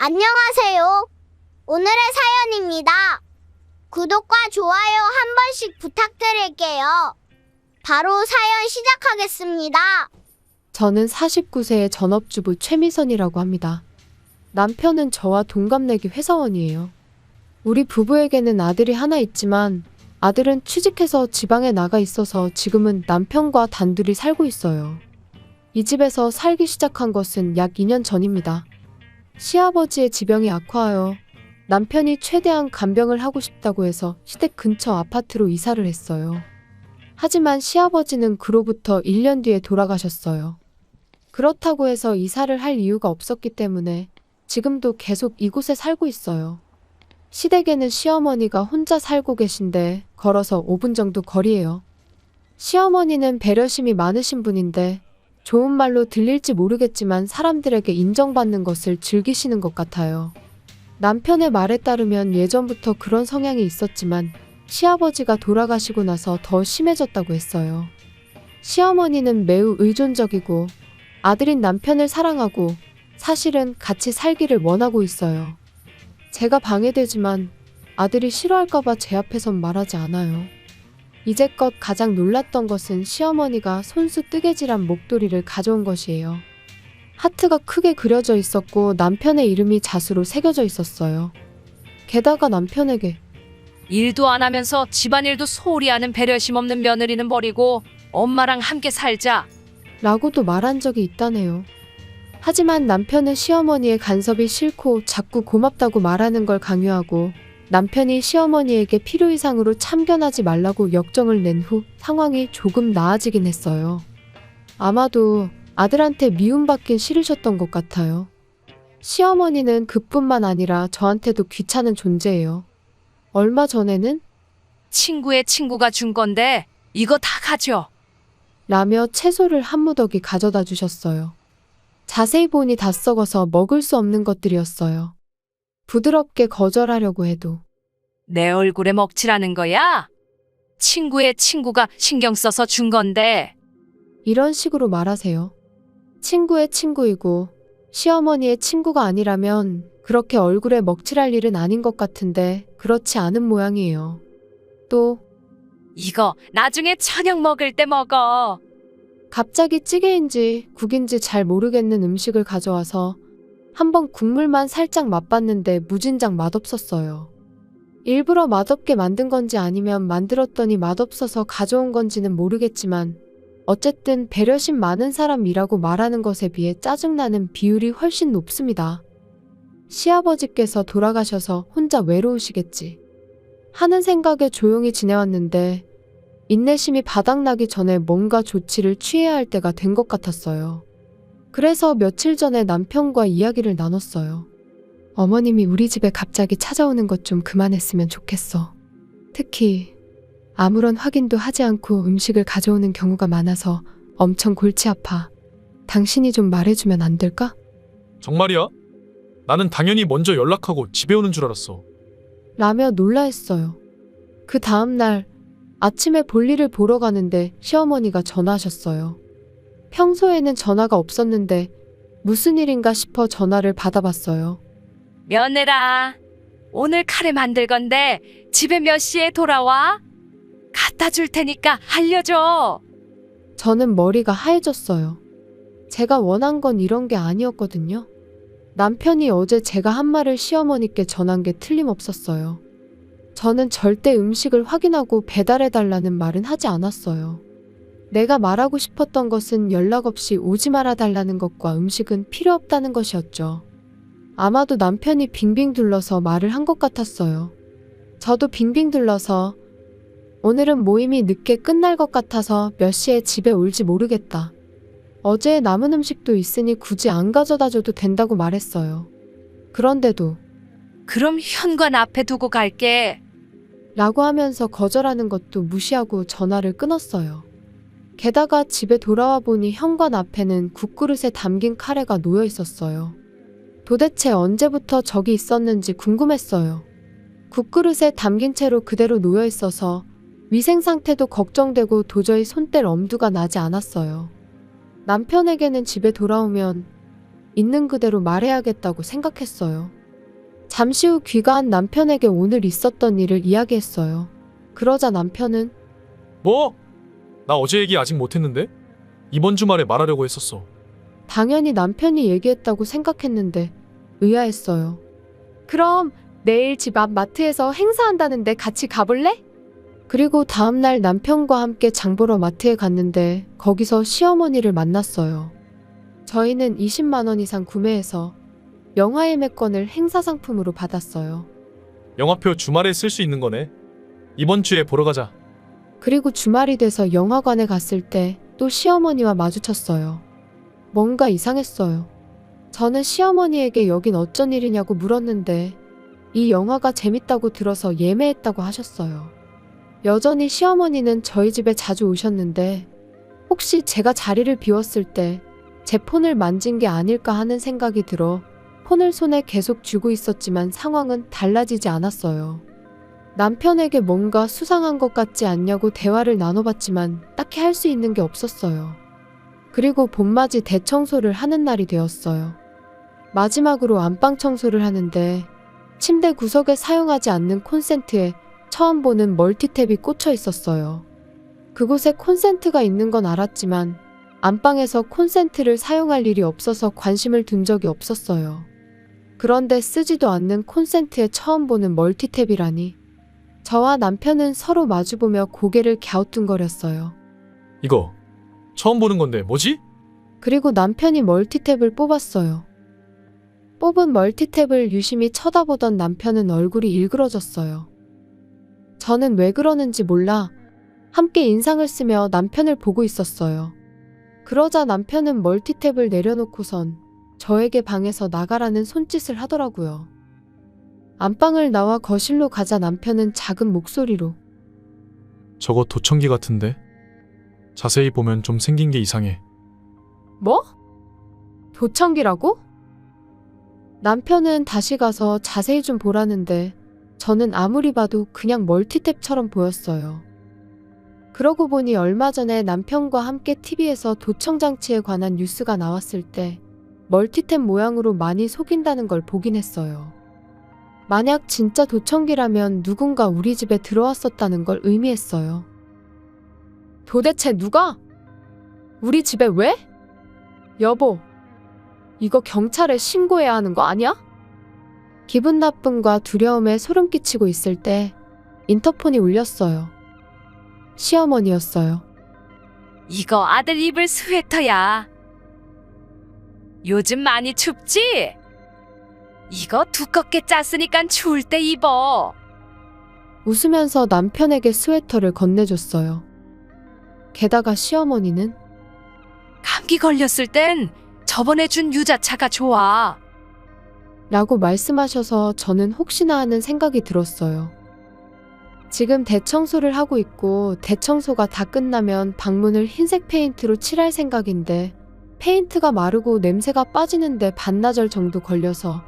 안녕하세요. 오늘의 사연입니다. 구독과 좋아요 한 번씩 부탁드릴게요. 바로 사연 시작하겠습니다. 저는 49세의 전업주부 최미선이라고 합니다. 남편은 저와 동갑내기 회사원이에요. 우리 부부에게는 아들이 하나 있지만 아들은 취직해서 지방에 나가 있어서 지금은 남편과 단둘이 살고 있어요. 이 집에서 살기 시작한 것은 약 2년 전입니다. 시아버지의 지병이 악화하여 남편이 최대한 간병을 하고 싶다고 해서 시댁 근처 아파트로 이사를 했어요. 하지만 시아버지는 그로부터 1년 뒤에 돌아가셨어요. 그렇다고 해서 이사를 할 이유가 없었기 때문에 지금도 계속 이곳에 살고 있어요. 시댁에는 시어머니가 혼자 살고 계신데 걸어서 5분 정도 거리예요. 시어머니는 배려심이 많으신 분인데 좋은 말로 들릴지 모르겠지만 사람들에게 인정받는 것을 즐기시는 것 같아요. 남편의 말에 따르면 예전부터 그런 성향이 있었지만 시아버지가 돌아가시고 나서 더 심해졌다고 했어요. 시어머니는 매우 의존적이고 아들인 남편을 사랑하고 사실은 같이 살기를 원하고 있어요. 제가 방해되지만 아들이 싫어할까봐 제 앞에선 말하지 않아요. 이제껏 가장 놀랐던 것은 시어머니가 손수 뜨개질한 목도리를 가져온 것이에요. 하트가 크게 그려져 있었고 남편의 이름이 자수로 새겨져 있었어요. 게다가 남편에게 일도 안 하면서 집안일도 소홀히 하는 배려심 없는 며느리는 버리고 엄마랑 함께 살자. 라고도 말한 적이 있다네요. 하지만 남편은 시어머니의 간섭이 싫고 자꾸 고맙다고 말하는 걸 강요하고 남편이 시어머니에게 필요 이상으로 참견하지 말라고 역정을 낸 후 상황이 조금 나아지긴 했어요. 아마도 아들한테 미움받긴 싫으셨던 것 같아요. 시어머니는 그뿐만 아니라 저한테도 귀찮은 존재예요. 얼마 전에는 친구의 친구가 준 건데 이거 다 가져. 라며 채소를 한 무더기 가져다 주셨어요. 자세히 보니 다 썩어서 먹을 수 없는 것들이었어요. 부드럽게 거절하려고 해도 내 얼굴에 먹칠하는 거야? 친구의 친구가 신경 써서 준 건데. 이런 식으로 말하세요. 친구의 친구이고 시어머니의 친구가 아니라면 그렇게 얼굴에 먹칠할 일은 아닌 것 같은데 그렇지 않은 모양이에요. 또 이거 나중에 저녁 먹을 때 먹어. 갑자기 찌개인지 국인지 잘 모르겠는 음식을 가져와서 한번 국물만 살짝 맛봤는데 무진장 맛없었어요. 일부러 맛없게 만든 건지 아니면 만들었더니 맛없어서 가져온 건지는 모르겠지만 어쨌든 배려심 많은 사람이라고 말하는 것에 비해 짜증나는 비율이 훨씬 높습니다. 시아버지께서 돌아가셔서 혼자 외로우시겠지 하는 생각에 조용히 지내왔는데 인내심이 바닥나기 전에 뭔가 조치를 취해야 할 때가 된 것 같았어요. 그래서 며칠 전에 남편과 이야기를 나눴어요. 어머님이 우리 집에 갑자기 찾아오는 것 좀 그만했으면 좋겠어. 특히 아무런 확인도 하지 않고 음식을 가져오는 경우가 많아서 엄청 골치 아파. 당신이 좀 말해주면 안 될까? 정말이야? 나는 당연히 먼저 연락하고 집에 오는 줄 알았어. 라며 놀라했어요. 그 다음날 아침에 볼일을 보러 가는데 시어머니가 전화하셨어요. 평소에는 전화가 없었는데 무슨 일인가 싶어 전화를 받아봤어요. 며느라, 오늘 카레 만들 건데 집에 몇 시에 돌아와? 갖다 줄 테니까 알려줘. 저는 머리가 하얘졌어요. 제가 원한 건 이런 게 아니었거든요. 남편이 어제 제가 한 말을 시어머니께 전한 게 틀림없었어요. 저는 절대 음식을 확인하고 배달해달라는 말은 하지 않았어요. 내가 말하고 싶었던 것은 연락 없이 오지 말아달라는 것과 음식은 필요 없다는 것이었죠. 아마도 남편이 빙빙 둘러서 말을 한 것 같았어요. 저도 빙빙 둘러서 오늘은 모임이 늦게 끝날 것 같아서 몇 시에 집에 올지 모르겠다. 어제 남은 음식도 있으니 굳이 안 가져다 줘도 된다고 말했어요. 그런데도 그럼 현관 앞에 두고 갈게. 라고 하면서 거절하는 것도 무시하고 전화를 끊었어요. 게다가 집에 돌아와 보니 현관 앞에는 국그릇에 담긴 카레가 놓여 있었어요. 도대체 언제부터 저기 있었는지 궁금했어요. 국그릇에 담긴 채로 그대로 놓여 있어서 위생 상태도 걱정되고 도저히 손댈 엄두가 나지 않았어요. 남편에게는 집에 돌아오면 있는 그대로 말해야겠다고 생각했어요. 잠시 후 귀가한 남편에게 오늘 있었던 일을 이야기했어요. 그러자 남편은 뭐? 나 어제 얘기 아직 못했는데? 이번 주말에 말하려고 했었어. 당연히 남편이 얘기했다고 생각했는데 의아했어요. 그럼 내일 집 앞 마트에서 행사한다는데 같이 가볼래? 그리고 다음날 남편과 함께 장보러 마트에 갔는데 거기서 시어머니를 만났어요. 저희는 20만 원 이상 구매해서 영화 예매권을 행사 상품으로 받았어요. 영화표 주말에 쓸 수 있는 거네. 이번 주에 보러 가자. 그리고 주말이 돼서 영화관에 갔을 때 또 시어머니와 마주쳤어요. 뭔가 이상했어요. 저는 시어머니에게 여긴 어쩐 일이냐고 물었는데 이 영화가 재밌다고 들어서 예매했다고 하셨어요. 여전히 시어머니는 저희 집에 자주 오셨는데 혹시 제가 자리를 비웠을 때 제 폰을 만진 게 아닐까 하는 생각이 들어 폰을 손에 계속 쥐고 있었지만 상황은 달라지지 않았어요. 남편에게 뭔가 수상한 것 같지 않냐고 대화를 나눠봤지만 딱히 할 수 있는 게 없었어요. 그리고 봄맞이 대청소를 하는 날이 되었어요. 마지막으로 안방 청소를 하는데 침대 구석에 사용하지 않는 콘센트에 처음 보는 멀티탭이 꽂혀 있었어요. 그곳에 콘센트가 있는 건 알았지만 안방에서 콘센트를 사용할 일이 없어서 관심을 둔 적이 없었어요. 그런데 쓰지도 않는 콘센트에 처음 보는 멀티탭이라니. 저와 남편은 서로 마주보며 고개를 갸우뚱거렸어요. 이거 처음 보는 건데 뭐지? 그리고 남편이 멀티탭을 뽑았어요. 뽑은 멀티탭을 유심히 쳐다보던 남편은 얼굴이 일그러졌어요. 저는 왜 그러는지 몰라 함께 인상을 쓰며 남편을 보고 있었어요. 그러자 남편은 멀티탭을 내려놓고선 저에게 방에서 나가라는 손짓을 하더라고요. 안방을 나와 거실로 가자 남편은 작은 목소리로 저거 도청기 같은데? 자세히 보면 좀 생긴 게 이상해. 뭐? 도청기라고? 남편은 다시 가서 자세히 좀 보라는데 저는 아무리 봐도 그냥 멀티탭처럼 보였어요. 그러고 보니 얼마 전에 남편과 함께 TV에서 도청장치에 관한 뉴스가 나왔을 때 멀티탭 모양으로 많이 속인다는 걸 보긴 했어요. 만약 진짜 도청기라면 누군가 우리 집에 들어왔었다는 걸 의미했어요. 도대체 누가? 우리 집에 왜? 여보, 이거 경찰에 신고해야 하는 거 아니야? 기분 나쁨과 두려움에 소름 끼치고 있을 때 인터폰이 울렸어요. 시어머니였어요. 이거 아들 입을 스웨터야. 요즘 많이 춥지? 이거 두껍게 짰으니까 추울 때 입어. 웃으면서 남편에게 스웨터를 건네줬어요. 게다가 시어머니는 감기 걸렸을 땐 저번에 준 유자차가 좋아. 라고 말씀하셔서 저는 혹시나 하는 생각이 들었어요. 지금 대청소를 하고 있고 대청소가 다 끝나면 방문을 흰색 페인트로 칠할 생각인데 페인트가 마르고 냄새가 빠지는데 반나절 정도 걸려서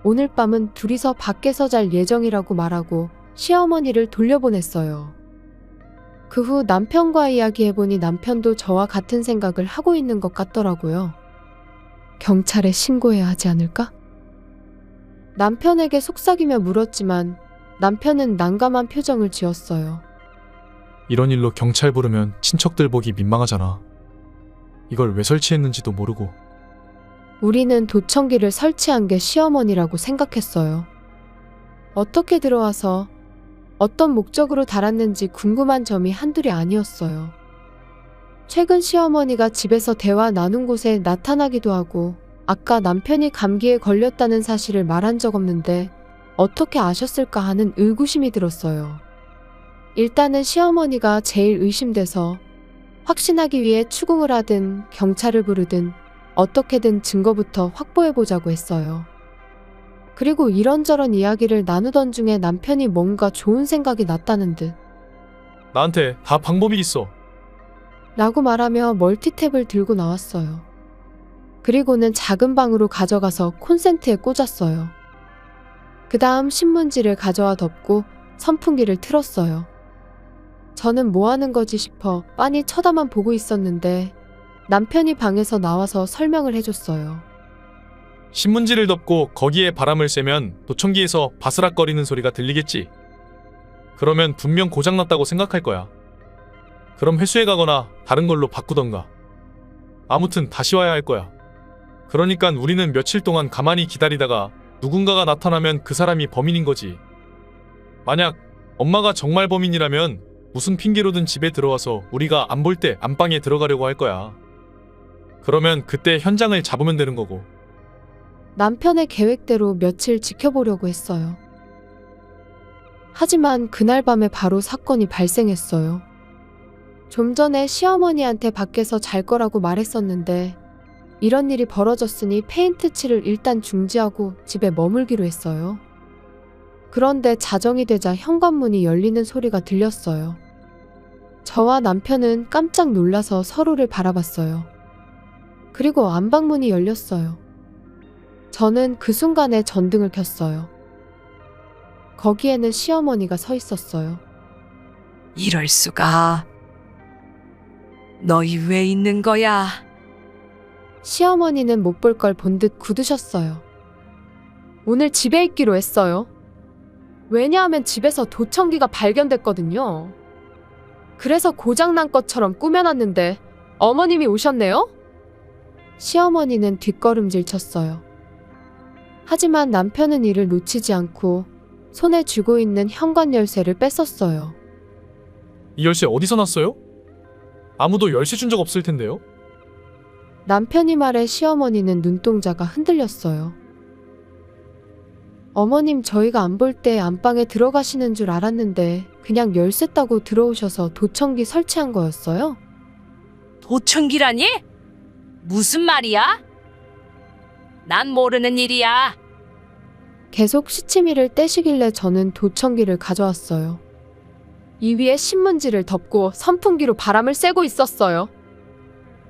오늘 밤은 둘이서 밖에서 잘 예정이라고 말하고 시어머니를 돌려보냈어요. 그 후 남편과 이야기해보니 남편도 저와 같은 생각을 하고 있는 것 같더라고요. 경찰에 신고해야 하지 않을까? 남편에게 속삭이며 물었지만 남편은 난감한 표정을 지었어요. 이런 일로 경찰 부르면 친척들 보기 민망하잖아. 이걸 왜 설치했는지도 모르고. 우리는 도청기를 설치한 게 시어머니라고 생각했어요. 어떻게 들어와서 어떤 목적으로 달았는지 궁금한 점이 한둘이 아니었어요. 최근 시어머니가 집에서 대화 나눈 곳에 나타나기도 하고 아까 남편이 감기에 걸렸다는 사실을 말한 적 없는데 어떻게 아셨을까 하는 의구심이 들었어요. 일단은 시어머니가 제일 의심돼서 확신하기 위해 추궁을 하든 경찰을 부르든 어떻게든 증거부터 확보해보자고 했어요. 그리고 이런저런 이야기를 나누던 중에 남편이 뭔가 좋은 생각이 났다는 듯 나한테 다 방법이 있어. 라고 말하며 멀티탭을 들고 나왔어요. 그리고는 작은 방으로 가져가서 콘센트에 꽂았어요. 그 다음 신문지를 가져와 덮고 선풍기를 틀었어요. 저는 뭐 하는 거지 싶어 빤히 쳐다만 보고 있었는데 남편이 방에서 나와서 설명을 해줬어요. 신문지를 덮고 거기에 바람을 쐬면 도청기에서 바스락거리는 소리가 들리겠지. 그러면 분명 고장났다고 생각할 거야. 그럼 회수해 가거나 다른 걸로 바꾸던가. 아무튼 다시 와야 할 거야. 그러니까 우리는 며칠 동안 가만히 기다리다가 누군가가 나타나면 그 사람이 범인인 거지. 만약 엄마가 정말 범인이라면 무슨 핑계로든 집에 들어와서 우리가 안 볼 때 안방에 들어가려고 할 거야. 그러면 그때 현장을 잡으면 되는 거고. 남편의 계획대로 며칠 지켜보려고 했어요. 하지만 그날 밤에 바로 사건이 발생했어요. 좀 전에 시어머니한테 밖에서 잘 거라고 말했었는데 이런 일이 벌어졌으니 페인트 칠을 일단 중지하고 집에 머물기로 했어요. 그런데 자정이 되자 현관문이 열리는 소리가 들렸어요. 저와 남편은 깜짝 놀라서 서로를 바라봤어요. 그리고 안방문이 열렸어요. 저는 그 순간에 전등을 켰어요. 거기에는 시어머니가 서 있었어요. 이럴 수가. 너희 왜 있는 거야? 시어머니는 못 볼 걸 본 듯 굳으셨어요. 오늘 집에 있기로 했어요. 왜냐하면 집에서 도청기가 발견됐거든요. 그래서 고장난 것처럼 꾸며놨는데 어머님이 오셨네요? 시어머니는 뒷걸음질 쳤어요. 하지만 남편은 이를 놓치지 않고 손에 쥐고 있는 현관 열쇠를 뺐었어요. 이 열쇠 어디서 났어요? 아무도 열쇠 준 적 없을 텐데요. 남편이 말해 시어머니는 눈동자가 흔들렸어요. 어머님, 저희가 안 볼 때 안방에 들어가시는 줄 알았는데 그냥 열쇠 따고 들어오셔서 도청기 설치한 거였어요? 도청기라니? 무슨 말이야? 난 모르는 일이야. 계속 시치미를 떼시길래 저는 도청기를 가져왔어요. 이 위에 신문지를 덮고 선풍기로 바람을 쐬고 있었어요.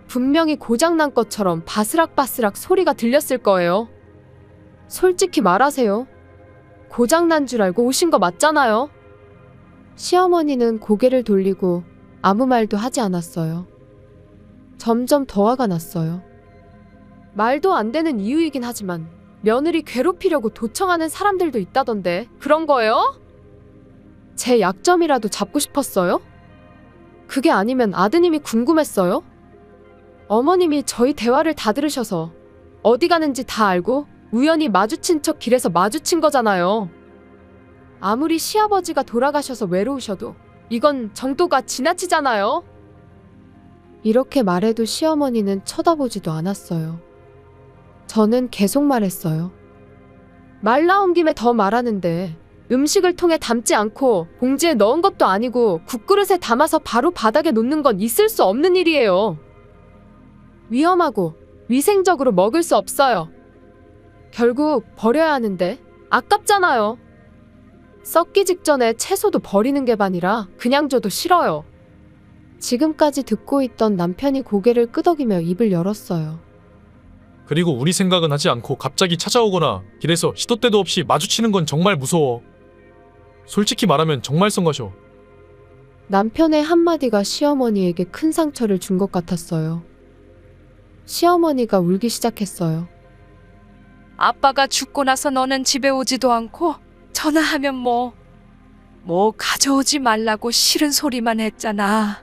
분명히 고장난 것처럼 바스락바스락 소리가 들렸을 거예요. 솔직히 말하세요. 고장난 줄 알고 오신 거 맞잖아요. 시어머니는 고개를 돌리고 아무 말도 하지 않았어요. 점점 더 화가 났어요. 말도 안 되는 이유이긴 하지만 며느리 괴롭히려고 도청하는 사람들도 있다던데 그런 거예요? 제 약점이라도 잡고 싶었어요? 그게 아니면 아드님이 궁금했어요? 어머님이 저희 대화를 다 들으셔서 어디 가는지 다 알고 우연히 마주친 척 길에서 마주친 거잖아요. 아무리 시아버지가 돌아가셔서 외로우셔도 이건 정도가 지나치잖아요. 이렇게 말해도 시어머니는 쳐다보지도 않았어요. 저는 계속 말했어요. 말 나온 김에 더 말하는데 음식을 통에 담지 않고 봉지에 넣은 것도 아니고 국그릇에 담아서 바로 바닥에 놓는 건 있을 수 없는 일이에요. 위험하고 위생적으로 먹을 수 없어요. 결국 버려야 하는데 아깝잖아요. 썩기 직전에 채소도 버리는 게 반이라 그냥 줘도 싫어요. 지금까지 듣고 있던 남편이 고개를 끄덕이며 입을 열었어요. 그리고 우리 생각은 하지 않고 갑자기 찾아오거나 길에서 시도 때도 없이 마주치는 건 정말 무서워. 솔직히 말하면 정말 성가셔. 남편의 한마디가 시어머니에게 큰 상처를 준 것 같았어요. 시어머니가 울기 시작했어요. 아빠가 죽고 나서 너는 집에 오지도 않고 전화하면 뭐 가져오지 말라고 싫은 소리만 했잖아.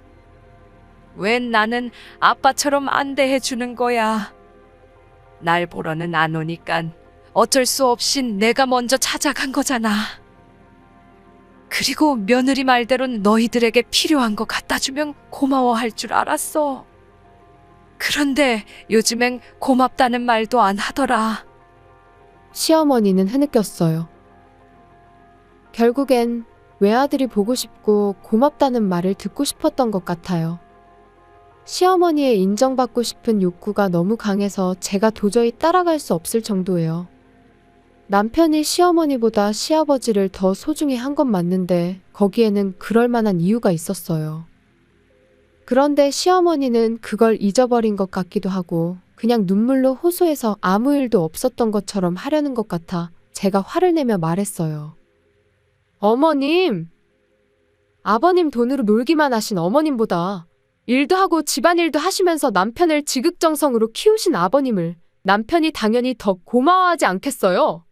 웬 나는 아빠처럼 안 대해주는 거야. 날 보러는 안 오니깐 어쩔 수 없이 내가 먼저 찾아간 거잖아. 그리고 며느리 말대로는 너희들에게 필요한 거 갖다 주면 고마워할 줄 알았어. 그런데 요즘엔 고맙다는 말도 안 하더라. 시어머니는 흐느꼈어요. 결국엔 외아들이 보고 싶고 고맙다는 말을 듣고 싶었던 것 같아요. 시어머니의 인정받고 싶은 욕구가 너무 강해서 제가 도저히 따라갈 수 없을 정도예요. 남편이 시어머니보다 시아버지를 더 소중히 한 건 맞는데 거기에는 그럴 만한 이유가 있었어요. 그런데 시어머니는 그걸 잊어버린 것 같기도 하고 그냥 눈물로 호소해서 아무 일도 없었던 것처럼 하려는 것 같아 제가 화를 내며 말했어요. 어머님! 아버님 돈으로 놀기만 하신 어머님보다 일도 하고 집안일도 하시면서 남편을 지극정성으로 키우신 아버님을 남편이 당연히 더 고마워하지 않겠어요?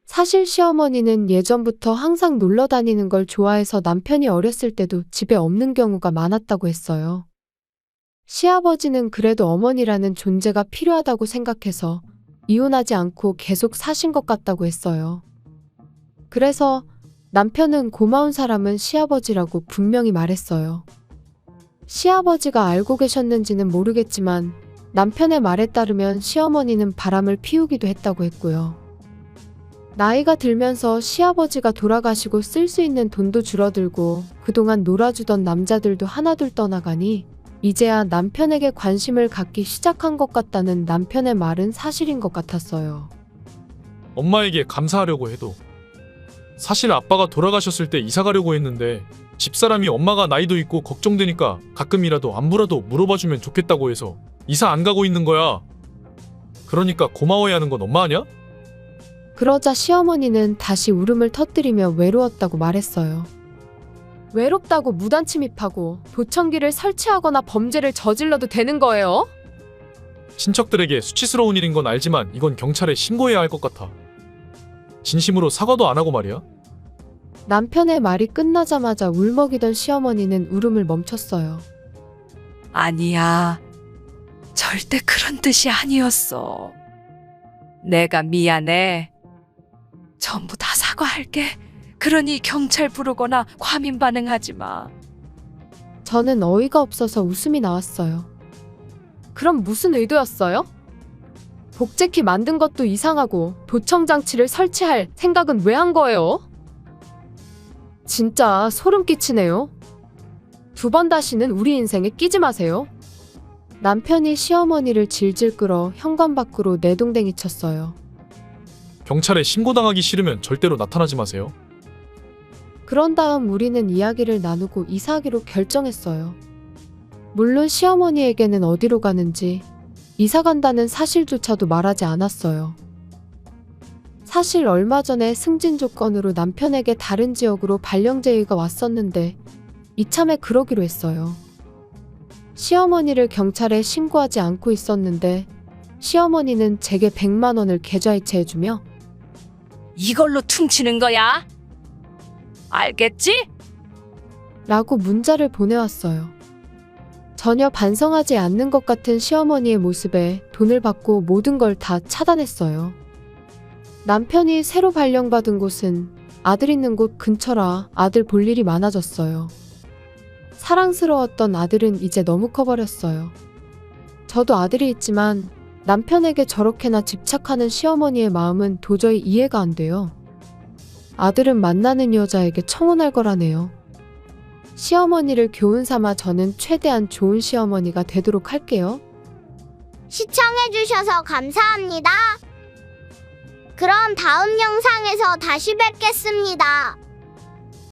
사실 시어머니는 예전부터 항상 놀러 다니는 걸 좋아해서 남편이 어렸을 때도 집에 없는 경우가 많았다고 했어요. 시아버지는 그래도 어머니라는 존재가 필요하다고 생각해서 이혼하지 않고 계속 사신 것 같다고 했어요. 그래서 남편은 고마운 사람은 시아버지라고 분명히 말했어요. 시아버지가 알고 계셨는지는 모르겠지만 남편의 말에 따르면 시어머니는 바람을 피우기도 했다고 했고요. 나이가 들면서 시아버지가 돌아가시고 쓸 수 있는 돈도 줄어들고 그동안 놀아주던 남자들도 하나둘 떠나가니 이제야 남편에게 관심을 갖기 시작한 것 같다는 남편의 말은 사실인 것 같았어요. 엄마에게 감사하려고 해도 사실 아빠가 돌아가셨을 때 이사 가려고 했는데 집사람이 엄마가 나이도 있고 걱정되니까 가끔이라도 안부라도 물어봐주면 좋겠다고 해서 이사 안 가고 있는 거야. 그러니까 고마워해야 하는 건 엄마 아니야? 그러자 시어머니는 다시 울음을 터뜨리며 외로웠다고 말했어요. 외롭다고 무단 침입하고 도청기를 설치하거나 범죄를 저질러도 되는 거예요? 친척들에게 수치스러운 일인 건 알지만 이건 경찰에 신고해야 할 것 같아. 진심으로 사과도 안 하고 말이야. 남편의 말이 끝나자마자 울먹이던 시어머니는 울음을 멈췄어요. 아니야. 절대 그런 뜻이 아니었어. 내가 미안해. 전부 다 사과할게. 그러니 경찰 부르거나 과민 반응하지 마. 저는 어이가 없어서 웃음이 나왔어요. 그럼 무슨 의도였어요? 복제키 만든 것도 이상하고 도청장치를 설치할 생각은 왜 한 거예요? 진짜 소름 끼치네요. 2번 다시는 우리 인생에 끼지 마세요. 남편이 시어머니를 질질 끌어 현관 밖으로 내동댕이 쳤어요. 경찰에 신고당하기 싫으면 절대로 나타나지 마세요. 그런 다음 우리는 이야기를 나누고 이사하기로 결정했어요. 물론 시어머니에게는 어디로 가는지 이사 간다는 사실조차도 말하지 않았어요. 사실 얼마 전에 승진 조건으로 남편에게 다른 지역으로 발령 제의가 왔었는데 이참에 그러기로 했어요. 시어머니를 경찰에 신고하지 않고 있었는데 시어머니는 제게 100만 원을 계좌이체해주며 이걸로 퉁치는 거야. 알겠지? 라고 문자를 보내왔어요. 전혀 반성하지 않는 것 같은 시어머니의 모습에 돈을 받고 모든 걸 다 차단했어요. 남편이 새로 발령받은 곳은 아들 있는 곳 근처라 아들 볼 일이 많아졌어요. 사랑스러웠던 아들은 이제 너무 커버렸어요. 저도 아들이 있지만 남편에게 저렇게나 집착하는 시어머니의 마음은 도저히 이해가 안 돼요. 아들은 만나는 여자에게 청혼할 거라네요. 시어머니를 교훈 삼아 저는 최대한 좋은 시어머니가 되도록 할게요. 시청해주셔서 감사합니다. 그럼 다음 영상에서 다시 뵙겠습니다.